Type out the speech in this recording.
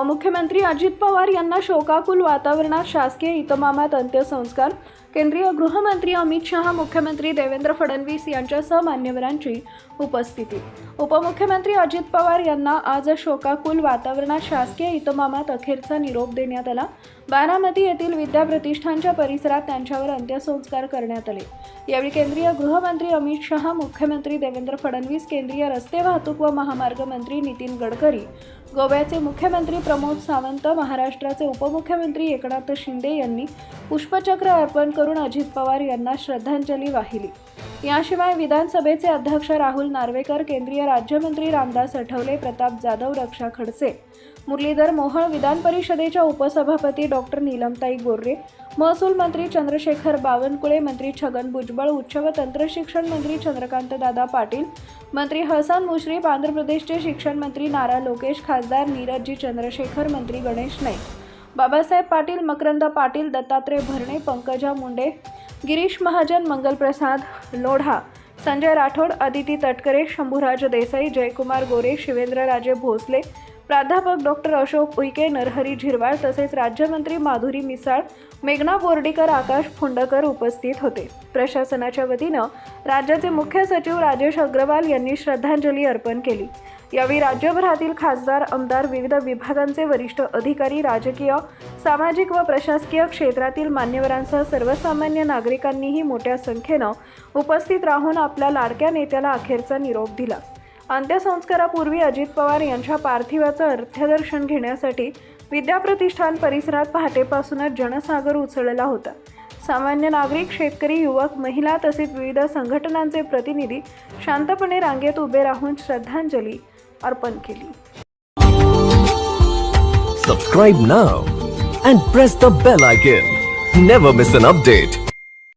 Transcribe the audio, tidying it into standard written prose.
उपमुख्यमंत्री अजित पवार यांना शोकाकुल वातावरणात शासकीय इतमामात अंत्यसंस्कार. केंद्रीय गृहमंत्री अमित शहा, मुख्यमंत्री देवेंद्र फडणवीस यांच्यासह मान्यवरांची उपस्थिती. उपमुख्यमंत्री अजित पवार यांना आज शोकाकुल वातावरणात शासकीय इतमामात अखेरचा निरोप देण्यात आला. बारामती येथील विद्या प्रतिष्ठानच्या परिसरात त्यांच्यावर अंत्यसंस्कार करण्यात आले. यावेळी केंद्रीय गृहमंत्री अमित शहा, मुख्यमंत्री देवेंद्र फडणवीस, केंद्रीय रस्ते वाहतूक व महामार्ग मंत्री नितीन गडकरी, गोव्याचे मुख्यमंत्री प्रमोद सावंत, महाराष्ट्राचे उपमुख्यमंत्री एकनाथ शिंदे यांनी पुष्पचक्र अर्पण करून अजित पवार यांना श्रद्धांजली वाहिली. याशिवाय विधानसभेचे अध्यक्ष राहुल नार्वेकर, केंद्रीय राज्यमंत्री रामदास आठवले, प्रताप जाधव, रक्षा खडसे, मुरलीधर मोहोळ, विधान परिषदेच्या उपसभापती डॉक्टर नीलमताई गोर्रे, महसूल मंत्री चंद्रशेखर बावनकुळे, मंत्री छगन भुजबळ, उच्च व तंत्र शिक्षण मंत्री चंद्रकांतदादा पाटील, मंत्री हसन मुश्रीफ, आंध्र प्रदेशचे शिक्षण मंत्री नारा लोकेश, खासदार नीरजजी चंद्रशेखर, मंत्री गणेश नाईक, बाबासाहेब पाटील, मकरंद पाटील, दत्तात्रय भरणे, पंकजा मुंडे, गिरीश महाजन, मंगलप्रसाद लोढा, संजय राठोड, अदिती तटकरे, शंभूराज देसाई, जयकुमार गोरे, शिवेंद्रराजे भोसले, प्राध्यापक डॉक्टर अशोक उईके, नरहरी झिरवाळ तसेच राज्यमंत्री माधुरी मिसाळ, मेघना बोर्डीकर, आकाश फुंडकर उपस्थित होते. प्रशासनाच्या वतीनं राज्याचे मुख्य सचिव राजेश अग्रवाल यांनी श्रद्धांजली अर्पण केली. यावेळी राज्यभरातील खासदार, आमदार, विविध विभागांचे वरिष्ठ अधिकारी, राजकीय, सामाजिक व प्रशासकीय क्षेत्रातील मान्यवरांसह सर्वसामान्य नागरिकांनीही मोठ्या संख्येनं उपस्थित राहून आपल्या लाडक्या नेत्याला अखेरचा निरोप दिला. अंत्यसंस्कारापूर्वी अजित पवार यांच्या पार्थिवाचं अंत्यदर्शन घेण्यासाठी विद्या प्रतिष्ठान परिसरात पहाटेपासूनच जनसागर उसळला होता. सामान्य नागरिक, शेतकरी, युवक, महिला तसेच विविध संघटनांचे प्रतिनिधी शांतपणे रांगेत उभे राहून श्रद्धांजली अर्पण केली. Subscribe now and press the bell icon. Never miss an update.